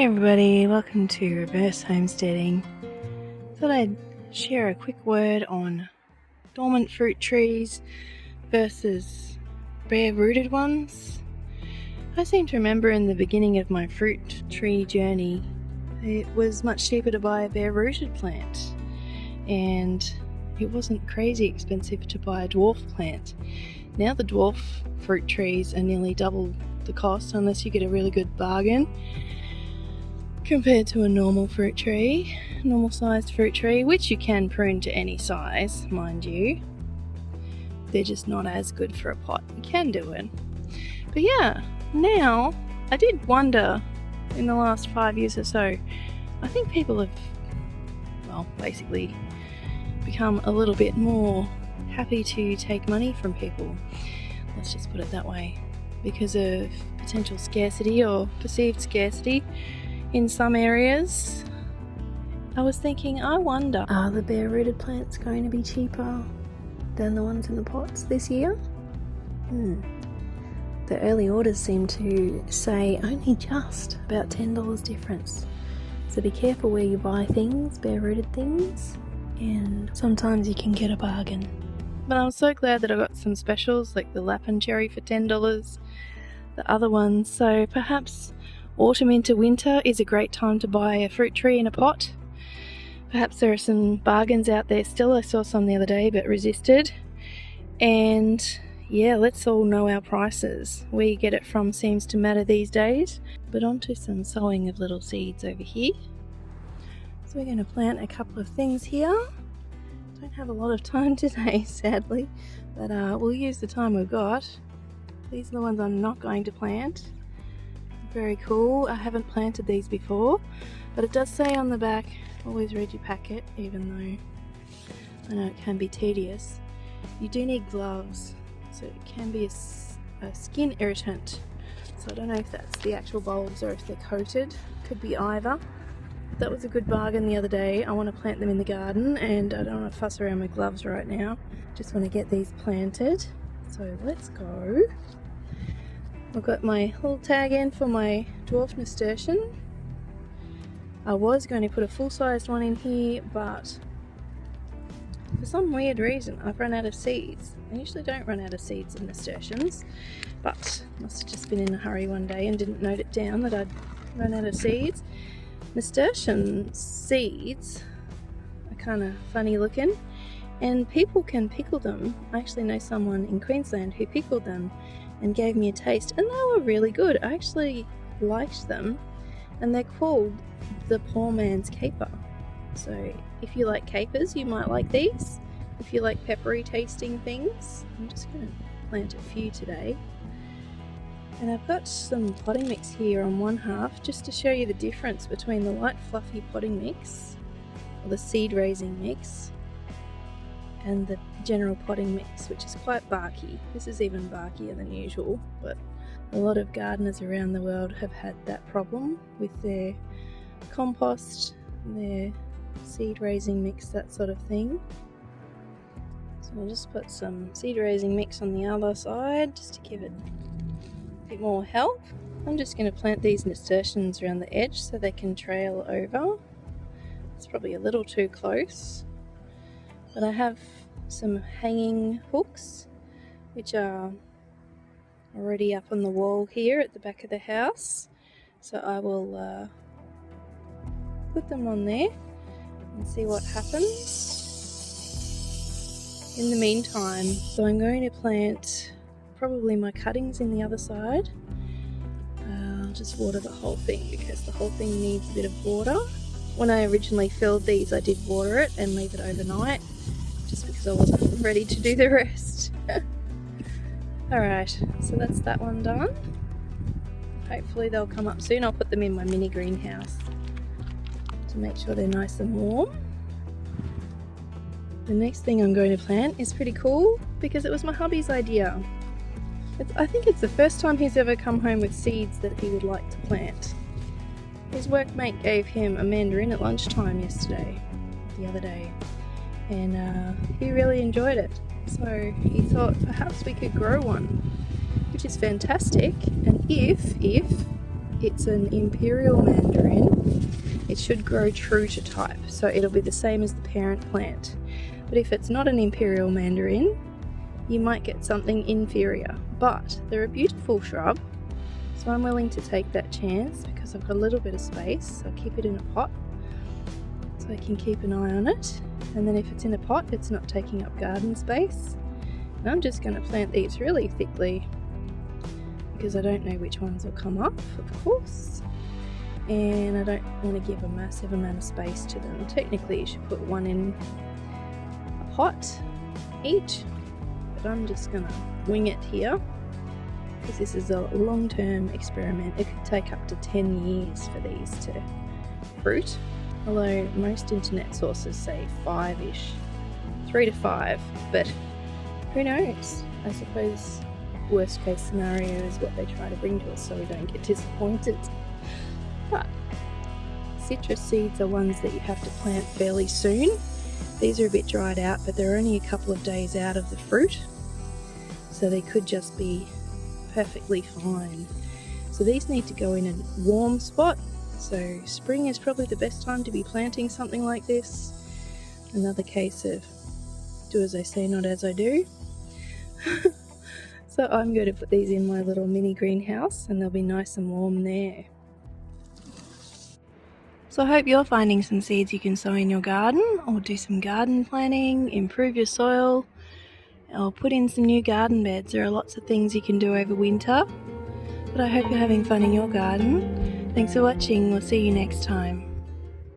Hey everybody, welcome to Reverse Homesteading. Thought I'd share a quick word on dormant fruit trees versus bare-rooted ones. I seem to remember in the beginning of my fruit tree journey, it was much cheaper to buy a bare-rooted plant, and it wasn't crazy expensive to buy a dwarf plant. Now the dwarf fruit trees are nearly double the cost unless you get a really good bargain compared to a normal fruit tree, normal sized fruit tree, which you can prune to any size, mind you. They're just not as good for a pot. You can do it. But yeah, now I did wonder in the last 5 years or so, I think people have, basically become a little bit more happy to take money from people. Let's just put it that way. Because of potential scarcity or perceived scarcity in some areas. I was thinking, I wonder, are the bare-rooted plants going to be cheaper than the ones in the pots this year? The early orders seem to say only just about $10 difference. So be careful where you buy things, bare-rooted things, and sometimes you can get a bargain. But I was so glad that I got some specials like the Lapin Cherry for $10, the other ones, so perhaps autumn into winter is a great time to buy a fruit tree in a pot. Perhaps there are some bargains out there still. I saw some the other day but resisted. And yeah, let's all know our prices. Where you get it from seems to matter these days. But on to some sowing of little seeds over here. So we're going to plant a couple of things here. Don't have a lot of time today, sadly, but we'll use the time we've got. These are the ones I'm not going to plant. Very cool. I haven't planted these before, but it does say on the back, always read your packet, even though I know it can be tedious. You do need gloves, so it can be a skin irritant. So I don't know if that's the actual bulbs or if they're coated. Could be either. That was a good bargain the other day. I want to plant them in the garden and I don't want to fuss around with gloves right now. Just want to get these planted. So let's go. I've got my little tag in for my dwarf nasturtium. I was going to put a full-sized one in here, but for some weird reason I've run out of seeds. I usually don't run out of seeds in nasturtiums, but must have just been in a hurry one day and didn't note it down that I'd run out of seeds. Nasturtium seeds are kind of funny looking, and people can pickle them. I actually know someone in Queensland who pickled them and gave me a taste, and they were really good. I actually liked them, and they're called the poor man's caper. So if you like capers, you might like these. If you like peppery tasting things, I'm just going to plant a few today. And I've got some potting mix here on one half, just to show you the difference between the light fluffy potting mix, or the seed raising mix, and the general potting mix, which is quite barky. This is even barkier than usual, but a lot of gardeners around the world have had that problem with their compost, their seed raising mix, that sort of thing. So I'll just put some seed raising mix on the other side just to give it a bit more help. I'm just going to plant these nasturtiums around the edge so they can trail over. It's probably a little too close. But I have some hanging hooks which are already up on the wall here at the back of the house. So I will put them on there and see what happens. In the meantime, so I'm going to plant probably my cuttings in the other side. I'll just water the whole thing because the whole thing needs a bit of water. When I originally filled these, I did water it and leave it overnight, just because I wasn't ready to do the rest. Alright, so that's that one done. Hopefully they'll come up soon. I'll put them in my mini greenhouse to make sure they're nice and warm. The next thing I'm going to plant is pretty cool because it was my hubby's idea. I think it's the first time he's ever come home with seeds that he would like to plant. His workmate gave him a mandarin at lunchtime the other day, and he really enjoyed it. So he thought perhaps we could grow one, which is fantastic. And if it's an imperial mandarin, it should grow true to type, so it'll be the same as the parent plant. But if it's not an imperial mandarin, you might get something inferior. But they're a beautiful shrub, so I'm willing to take that chance because I've got a little bit of space. I'll keep it in a pot so I can keep an eye on it. And then if it's in a pot, it's not taking up garden space. And I'm just going to plant these really thickly because I don't know which ones will come up, of course. And I don't want to give a massive amount of space to them. Technically you should put one in a pot each, but I'm just going to wing it here because this is a long-term experiment. It could take up to 10 years for these to fruit, although most internet sources say 5-ish, 3 to 5, but who knows? I suppose worst case scenario is what they try to bring to us so we don't get disappointed. But citrus seeds are ones that you have to plant fairly soon. These are a bit dried out, but they're only a couple of days out of the fruit, so they could just be perfectly fine. So these need to go in a warm spot, so spring is probably the best time to be planting something like this. Another case of do as I say, not as I do. So I'm going to put these in my little mini greenhouse and they'll be nice and warm there. So I hope you're finding some seeds you can sow in your garden, or do some garden planning, improve your soil, or put in some new garden beds. There are lots of things you can do over winter, but I hope you're having fun in your garden. Thanks for watching, we'll see you next time.